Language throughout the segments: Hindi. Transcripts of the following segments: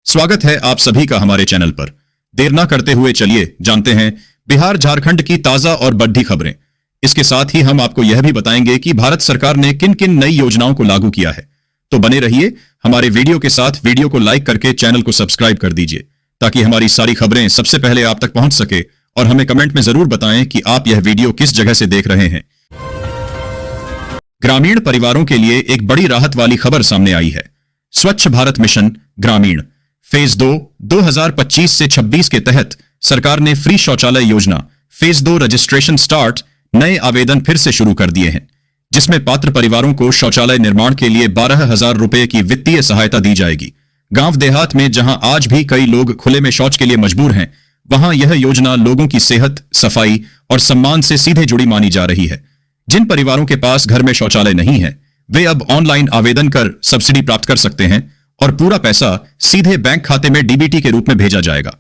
स्वागत है आप सभी का हमारे चैनल पर। देर ना करते हुए चलिए जानते हैं बिहार झारखंड की ताजा और बड़ी खबरें। इसके साथ ही हम आपको यह भी बताएंगे कि भारत सरकार ने किन किन नई योजनाओं को लागू किया है। तो बने रहिए हमारे वीडियो के साथ। वीडियो को लाइक करके चैनल को सब्सक्राइब कर दीजिए ताकि हमारी सारी खबरें सबसे पहले आप तक पहुंच सके। और हमें कमेंट में जरूर बताएं कि आप यह वीडियो किस जगह से देख रहे हैं। ग्रामीण परिवारों के लिए एक बड़ी राहत वाली खबर सामने आई है। स्वच्छ भारत मिशन ग्रामीण फेज 2 2025 से 26 के तहत सरकार ने फ्री शौचालय योजना फेज 2 रजिस्ट्रेशन स्टार्ट नए आवेदन फिर से शुरू कर दिए हैं, जिसमें पात्र परिवारों को शौचालय निर्माण के लिए 12,000 रुपए की वित्तीय सहायता दी जाएगी। गांव देहात में जहां आज भी कई लोग खुले में शौच के लिए मजबूर हैं, वहां यह योजना लोगों की सेहत, सफाई और सम्मान से सीधे जुड़ी मानी जा रही है। जिन परिवारों के पास घर में शौचालय नहीं है, वे अब ऑनलाइन आवेदन कर सब्सिडी प्राप्त कर सकते हैं और पूरा पैसा सीधे बैंक खाते में डीबीटी के रूप में भेजा जाएगा।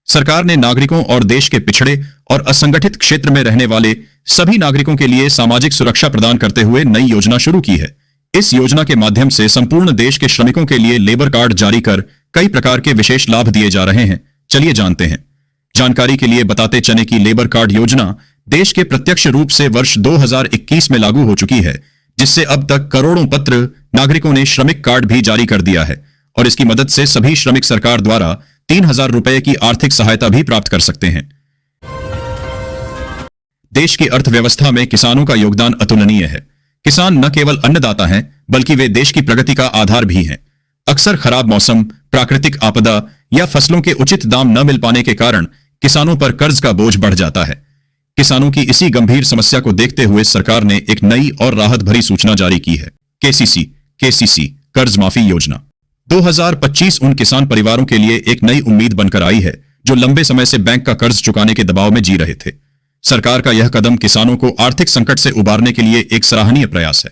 सरकार ने नागरिकों और देश के पिछड़े और असंगठित क्षेत्र में रहने वाले सभी नागरिकों के लिए सामाजिक सुरक्षा प्रदान करते हुए नई योजना शुरू की है। इस योजना के माध्यम से संपूर्ण देश के श्रमिकों के लिए लेबर कार्ड जारी कर कई प्रकार के विशेष लाभ दिए जा रहे हैं। चलिए जानते हैं। जानकारी के लिए बताते चले कि लेबर कार्ड योजना देश के प्रत्यक्ष रूप से वर्ष 2021 में लागू हो चुकी है, जिससे अब तक करोड़ों पत्र नागरिकों ने श्रमिक कार्ड भी जारी कर दिया है और इसकी मदद से सभी श्रमिक सरकार द्वारा 3,000 रुपए की आर्थिक सहायता भी प्राप्त कर सकते हैं। देश की अर्थव्यवस्था में किसानों का योगदान अतुलनीय है। किसान न केवल अन्नदाता हैं, बल्कि वे देश की प्रगति का आधार भी हैं। अक्सर खराब मौसम, प्राकृतिक आपदा या फसलों के उचित दाम न मिल पाने के कारण किसानों पर कर्ज का बोझ बढ़ जाता है। किसानों की इसी गंभीर समस्या को देखते हुए सरकार ने एक नई और राहत भरी सूचना जारी की है। केसीसी कर्ज माफी योजना 2025 उन किसान परिवारों के लिए एक नई उम्मीद बनकर आई है जो लंबे समय से बैंक का कर्ज चुकाने के दबाव में जी रहे थे। सरकार का यह कदम किसानों को आर्थिक संकट से उबारने के लिए एक सराहनीय प्रयास है।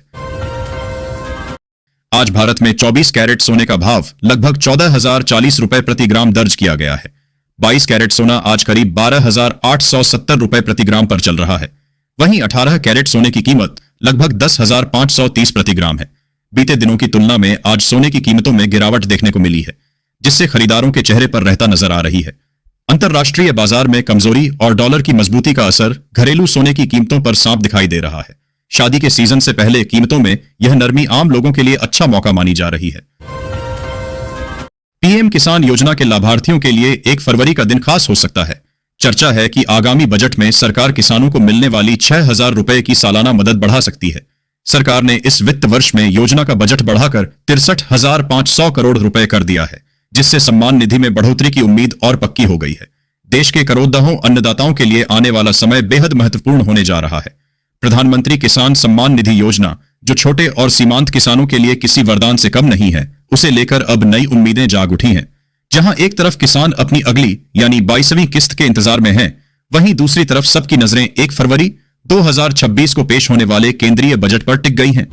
आज भारत में 24 कैरेट सोने का भाव लगभग 14,040 रुपए प्रति ग्राम दर्ज किया गया है। 22 कैरेट सोना आज करीब 12,870 रुपए प्रति ग्राम पर चल रहा है। वहीं 18 कैरेट सोने की कीमत लगभग 10,530 प्रति ग्राम है। बीते दिनों की तुलना में आज सोने की कीमतों में गिरावट देखने को मिली है, जिससे खरीदारों के चेहरे पर रहता नजर आ रही है। अंतर्राष्ट्रीय बाजार में कमजोरी और डॉलर की मजबूती का असर घरेलू सोने की कीमतों पर साफ दिखाई दे रहा है। शादी के सीजन से पहले कीमतों में यह नरमी आम लोगों के लिए अच्छा मौका मानी जा रही है। पीएम किसान योजना के लाभार्थियों के लिए 1 फरवरी का दिन खास हो सकता है। चर्चा है कि आगामी बजट में सरकार किसानों को मिलने वाली 6,000 रुपए की सालाना मदद बढ़ा सकती है। सरकार ने इस वित्त वर्ष में योजना का बजट बढ़ाकर 63,500 करोड़ रुपए कर दिया है, जिससे सम्मान निधि में बढ़ोतरी की उम्मीद और पक्की हो गई है। देश के करोड़ों अन्नदाताओं के लिए आने वाला समय बेहद महत्वपूर्ण होने जा रहा है। प्रधानमंत्री किसान सम्मान निधि योजना, जो छोटे और सीमांत किसानों के लिए किसी वरदान से कम नहीं है, उसे लेकर अब नई उम्मीदें जाग उठी हैं। जहां एक तरफ किसान अपनी अगली यानी 22वीं किस्त के इंतजार में हैं, वहीं दूसरी तरफ सबकी नजरें 1 फरवरी 2026 को पेश होने वाले केंद्रीय बजट पर टिक गई हैं।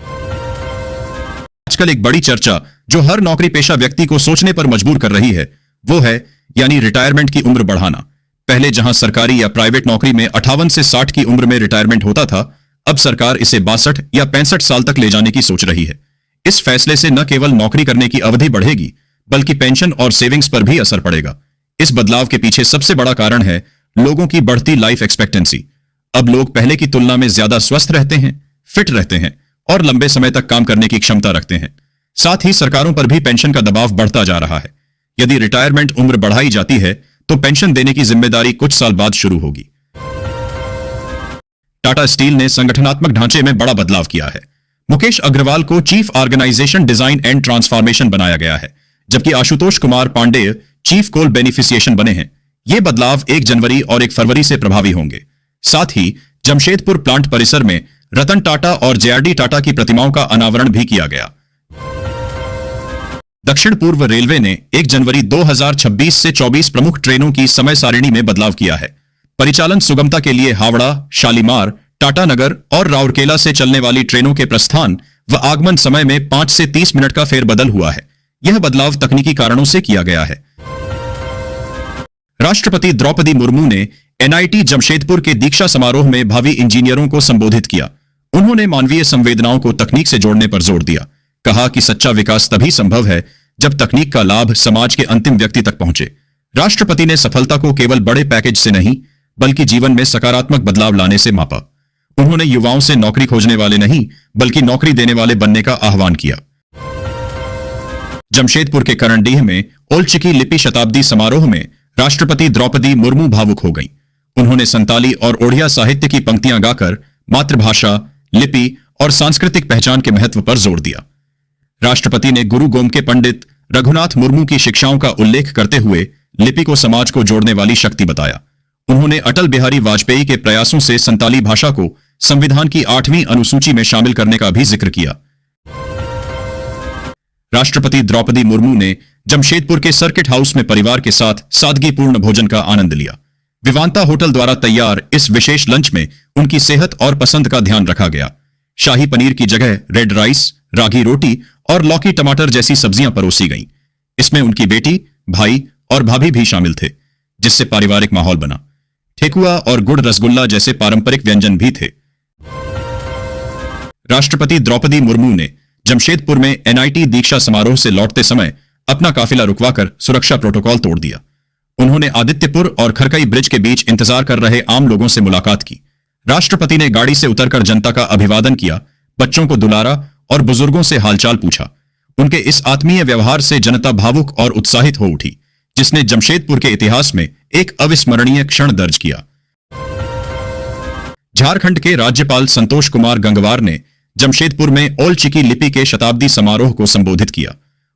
आजकल एक बड़ी चर्चा जो हर नौकरी पेशा व्यक्ति को सोचने पर मजबूर कर रही है, वो है यानी रिटायरमेंट की उम्र बढ़ाना। पहले जहां सरकारी या प्राइवेट नौकरी में 58 से 60 की उम्र में रिटायरमेंट होता था, अब सरकार इसे 62 या 65 साल तक ले जाने की सोच रही है। इस फैसले से न केवल नौकरी करने की अवधि बढ़ेगी, बल्कि पेंशन और सेविंग्स पर भी असर पड़ेगा। इस बदलाव के पीछे सबसे बड़ा कारण है लोगों की बढ़ती लाइफ एक्सपेक्टेंसी। अब लोग पहले की तुलना में ज्यादा स्वस्थ रहते हैं, फिट रहते हैं और लंबे समय तक काम करने की क्षमता रखते हैं। साथ ही सरकारों पर भी पेंशन का दबाव बढ़ता जा रहा है। यदि रिटायरमेंट उम्र बढ़ाई जाती है, तो पेंशन देने की जिम्मेदारी कुछ साल बाद शुरू होगी। टाटा स्टील ने संगठनात्मक ढांचे में बड़ा बदलाव किया है। मुकेश अग्रवाल को chief organisation design and transformation बनाया गया है, जबकि Ashutosh Kumar Pandey chief coal beneficiation बने हैं। ये बदलाव 1 जनवरी और 1 फरवरी से प्रभावी होंगे। साथ ही जमशेदपुर प्लांट परिसर में रतन टाटा और जेआरडी टाटा की प्रतिमाओं का अनावरण भी किया गया। दक्षिण पूर्व रेलवे ने 1 जनवरी 2026 से 24 प्रमुख ट्रेनों की समय सारिणी में बदलाव किया है। परिचालन सुगमता के लिए हावड़ा, शालीमार, टाटानगर और राउरकेला से चलने वाली ट्रेनों के प्रस्थान व आगमन समय में 5 से 30 मिनट का फेरबदल हुआ है। यह बदलाव तकनीकी कारणों से किया गया है। राष्ट्रपति द्रौपदी मुर्मू ने एनआईटी जमशेदपुर के दीक्षा समारोह में भावी इंजीनियरों को संबोधित किया। उन्होंने मानवीय संवेदनाओं को तकनीक से जोड़ने पर जोर दिया। कहा कि सच्चा विकास तभी संभव है जब तकनीक का लाभ समाज के अंतिम व्यक्ति तक पहुंचे। राष्ट्रपति ने सफलता को केवल बड़े पैकेज से नहीं, बल्कि जीवन में सकारात्मक बदलाव लाने से मापा। उन्होंने युवाओं से नौकरी खोजने वाले नहीं, बल्कि नौकरी देने वाले बनने का आह्वान किया। जमशेदपुर के करंडीह में ओल चिकी लिपि शताब्दी समारोह में राष्ट्रपति द्रौपदी मुर्मू भावुक हो गईं। उन्होंने संताली और ओडिया साहित्य की पंक्तियां गाकर मातृभाषा, लिपि और सांस्कृतिक पहचान के महत्व पर जोर दिया। राष्ट्रपति ने गुरु गोमके पंडित रघुनाथ मुर्मू की शिक्षाओं का उल्लेख करते हुए लिपि को समाज को जोड़ने वाली शक्ति बताया। उन्होंने अटल बिहारी वाजपेयी के प्रयासों से संताली भाषा को संविधान की 8वीं अनुसूची में शामिल करने का भी जिक्र किया। राष्ट्रपति द्रौपदी मुर्मू ने जमशेदपुर के सर्किट हाउस में परिवार के साथ सादगीपूर्ण भोजन का आनंद लिया। विवांता होटल द्वारा तैयार इस विशेष लंच में उनकी सेहत और पसंद का ध्यान रखा गया। शाही पनीर की जगह रेड राइस, रागी रोटी और लौकी टमाटर जैसी सब्जियां परोसी गईं। इसमें उनकी बेटी, भाई और भाभी भी शामिल थे, जिससे पारिवारिक माहौल बना। ठेकुआ और गुड़ रसगुल्ला जैसे पारंपरिक व्यंजन भी थे। राष्ट्रपति द्रौपदी मुर्मू ने जमशेदपुर में एनआईटी दीक्षा समारोह से लौटते समय अपना काफिला रुकवाकर सुरक्षा प्रोटोकॉल तोड़ दिया। उन्होंने आदित्यपुर और खरकई ब्रिज के बीच इंतजार कर रहे आम लोगों से मुलाकात की। राष्ट्रपति ने गाड़ी से उतरकर जनता का अभिवादन किया, बच्चों को दुलारा और बुजुर्गों से हालचाल पूछा। उनके इस आत्मीय व्यवहार से जनता भावुक और उत्साहित हो उठी, जिसने जमशेदपुर के इतिहास में एक अविस्मरणीय क्षण दर्ज किया। झारखंड के राज्यपाल संतोष कुमार गंगवार ने जमशेदपुर में ओल चिकी लिपि के शताब्दी समारोह को संबोधित किया।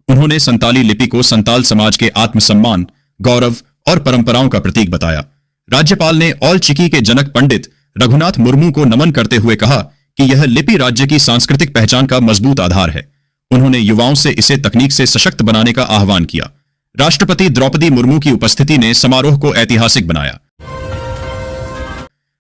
उन्होंने संताली लिपि को संताल समाज के आत्मसम्मान, गौरव और परंपराओं का प्रतीक बताया। राज्यपाल ने ओल चिकी के जनक पंडित रघुनाथ मुर्मू को नमन करते हुए कहा कि यह लिपि राज्य की सांस्कृतिक पहचान का मजबूत आधार है। उन्होंने युवाओं से इसे तकनीक से सशक्त बनाने का आह्वान किया। राष्ट्रपति द्रौपदी मुर्मू की उपस्थिति ने समारोह को ऐतिहासिक बनाया।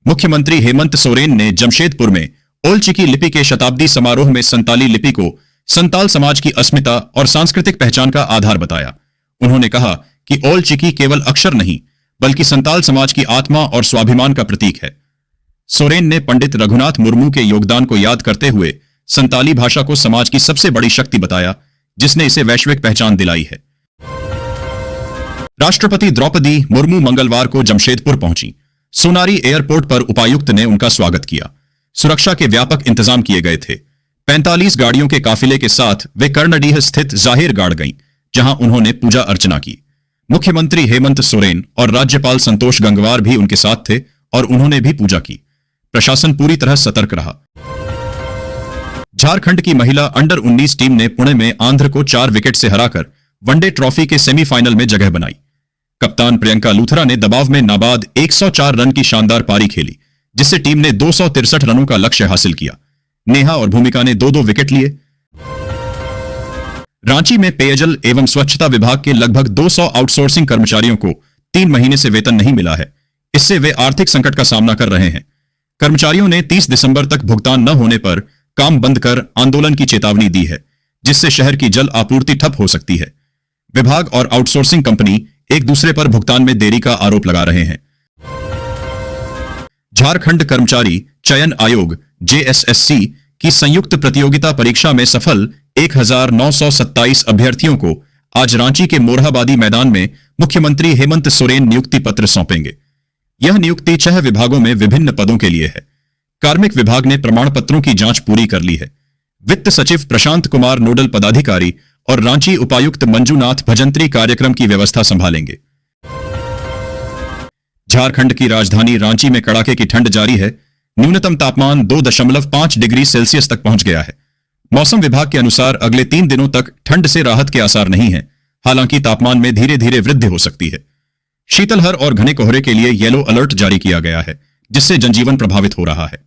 मुख्यमंत्री हेमंत सोरेन ने जमशेदपुर में ओल चिकी लिपि के शताब्दी समारोह में संताली लिपि को संताल समाज की अस्मिता और सांस्कृतिक पहचान का आधार बताया। उन्होंने कहा कि ओल चिकी केवल अक्षर नहीं, बल्कि संताल समाज की आत्मा और स्वाभिमान का प्रतीक है। सोरेन ने पंडित रघुनाथ मुर्मू के योगदान को याद करते हुए संताली भाषा को समाज की सबसे बड़ी शक्ति बताया, जिसने इसे वैश्विक पहचान दिलाई है। राष्ट्रपति द्रौपदी मुर्मू मंगलवार को जमशेदपुर पहुंची। सोनारी एयरपोर्ट पर उपायुक्त ने उनका स्वागत किया। सुरक्षा के व्यापक इंतजाम किए गए थे। 45 गाड़ियों के काफिले के साथ वे कर्णडीह स्थित जाहिर गाड़ गईं, जहां उन्होंने पूजा अर्चना की। मुख्यमंत्री हेमंत सोरेन और राज्यपाल संतोष गंगवार भी उनके साथ थे और उन्होंने भी पूजा की। प्रशासन पूरी तरह सतर्क रहा। झारखंड की महिला अंडर 19 टीम ने पुणे में आंध्र को 4 विकेट से हराकर वनडे ट्रॉफी के सेमीफाइनल में जगह बनाई। कप्तान प्रियंका लूथरा ने दबाव में नाबाद 104 रन की शानदार पारी खेली, जिससे टीम ने 263 रनों का लक्ष्य हासिल किया। नेहा और भूमिका ने 2-2 विकेट लिए। रांची में पेयजल एवं स्वच्छता विभाग के लगभग 200 आउटसोर्सिंग कर्मचारियों को 3 महीने से वेतन नहीं मिला है। इससे वे आर्थिक संकट का सामना कर रहे हैं। कर्मचारियों ने 30 दिसंबर तक भुगतान न होने पर काम बंद कर आंदोलन की चेतावनी दी है, जिससे शहर की जल आपूर्ति ठप हो सकती है। विभाग और आउटसोर्सिंग कंपनी एक दूसरे पर भुगतान में देरी का आरोप लगा रहे हैं। झारखंड कर्मचारी चयन आयोग JSSC की संयुक्त प्रतियोगिता परीक्षा में सफल 1927 अभ्यर्थियों को आज रांची के मोरहाबादी मैदान में मुख्यमंत्री हेमंत सोरेन नियुक्ति पत्र सौंपेंगे। यह नियुक्ति 6 विभागों में विभिन्न पदों के लिए है। कार्मिक विभाग ने प्रमाण पत्रों की जांच पूरी कर ली है। वित्त सचिव प्रशांत कुमार नोडल पदाधिकारी और रांची उपायुक्त मंजूनाथ भजंत्री कार्यक्रम की व्यवस्था संभालेंगे। झारखंड की राजधानी रांची में कड़ाके की ठंड जारी है। न्यूनतम तापमान 2.5 डिग्री सेल्सियस तक पहुंच गया है। मौसम विभाग के अनुसार अगले 3 दिनों तक ठंड से राहत के आसार नहीं है। हालांकि तापमान में धीरे धीरे वृद्धि हो सकती है। शीतलहर और घने कोहरे के लिए येलो अलर्ट जारी किया गया है, जिससे जनजीवन प्रभावित हो रहा है।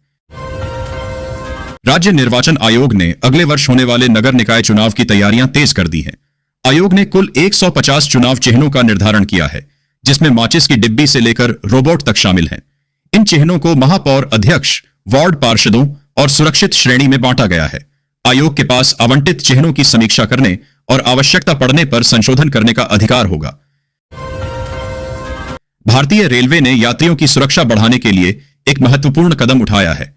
राज्य निर्वाचन आयोग ने अगले वर्ष होने वाले नगर निकाय चुनाव की तैयारियां तेज कर दी हैं। आयोग ने कुल 150 चुनाव चिन्हों का निर्धारण किया है, जिसमें माचिस की डिब्बी से लेकर रोबोट तक शामिल हैं। इन चिन्हों को महापौर अध्यक्ष, वार्ड पार्षदों और सुरक्षित श्रेणी में बांटा गया है। आयोग के पास आवंटित चिन्हों की समीक्षा करने और आवश्यकता पड़ने पर संशोधन करने का अधिकार होगा। भारतीय रेलवे ने यात्रियों की सुरक्षा बढ़ाने के लिए एक महत्वपूर्ण कदम उठाया है।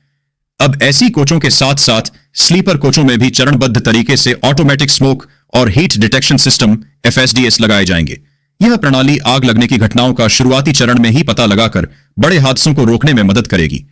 अब ऐसी कोचों के साथ साथ स्लीपर कोचों में भी चरणबद्ध तरीके से ऑटोमेटिक स्मोक और हीट डिटेक्शन सिस्टम FSDS लगाए जाएंगे। यह प्रणाली आग लगने की घटनाओं का शुरुआती चरण में ही पता लगाकर बड़े हादसों को रोकने में मदद करेगी।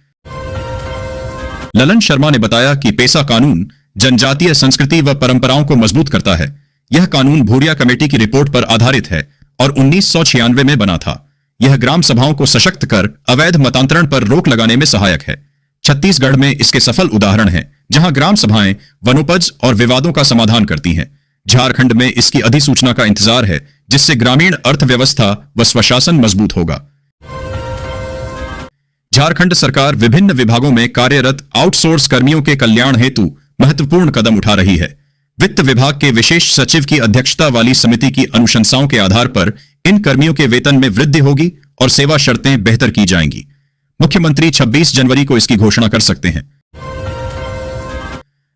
ललन शर्मा ने बताया कि पेसा कानून जनजातीय संस्कृति व परंपराओं को मजबूत करता है। यह कानून भूरिया कमेटी की रिपोर्ट पर आधारित है और 1996 में बना था। यह ग्राम सभाओं को सशक्त कर अवैध मतांतरण पर रोक लगाने में सहायक है। छत्तीसगढ़ में इसके सफल उदाहरण हैं, जहां ग्राम सभाएं वनोपज और विवादों का समाधान करती हैं। झारखंड में इसकी अधिसूचना का इंतजार है, जिससे ग्रामीण अर्थव्यवस्था व स्वशासन मजबूत होगा। झारखंड सरकार विभिन्न विभागों में कार्यरत आउटसोर्स कर्मियों के कल्याण हेतु महत्वपूर्ण कदम उठा रही है। वित्त विभाग के विशेष सचिव की अध्यक्षता वाली समिति की अनुशंसाओं के आधार पर इन कर्मियों के वेतन में वृद्धि होगी और सेवा शर्तें बेहतर की जाएंगी। मुख्यमंत्री 26 जनवरी को इसकी घोषणा कर सकते हैं।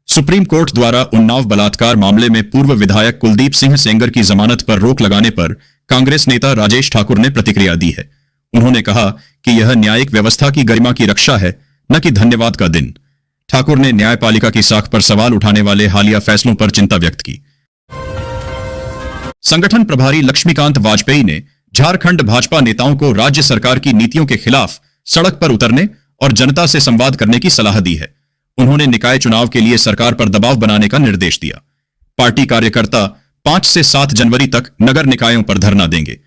सुप्रीम कोर्ट द्वारा उन्नाव बलात्कार मामले में पूर्व विधायक कुलदीप सिंह सेंगर की जमानत पर रोक लगाने पर कांग्रेस नेता राजेश ठाकुर ने प्रतिक्रिया दी है। उन्होंने कहा कि यह न्यायिक व्यवस्था की गरिमा की रक्षा है, न कि धन्यवाद का दिन। ठाकुर ने न्यायपालिका की साख पर सवाल उठाने वाले हालिया फैसलों पर चिंता व्यक्त की। संगठन प्रभारी लक्ष्मीकांत वाजपेयी ने झारखंड भाजपा नेताओं को राज्य सरकार की नीतियों के खिलाफ सड़क पर उतरने और जनता से संवाद करने की सलाह दी है। उन्होंने निकाय चुनाव के लिए सरकार पर दबाव बनाने का निर्देश दिया। पार्टी कार्यकर्ता 5 से 7 जनवरी तक नगर निकायों पर धरना देंगे।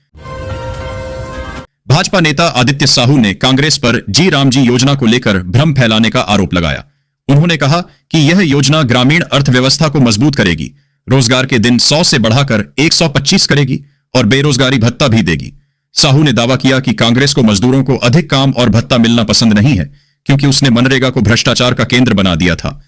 भाजपा नेता आदित्य साहू ने कांग्रेस पर जी राम जी योजना को लेकर भ्रम फैलाने का आरोप लगाया। उन्होंने कहा कि यह योजना ग्रामीण अर्थव्यवस्था को मजबूत करेगी, रोजगार के दिन 100 से बढ़ाकर 125 करेगी और बेरोजगारी भत्ता भी देगी। साहू ने दावा किया कि कांग्रेस को मजदूरों को अधिक काम और भत्ता मिलना पसंद नहीं है, क्योंकि उसने मनरेगा को भ्रष्टाचार का केंद्र बना दिया था।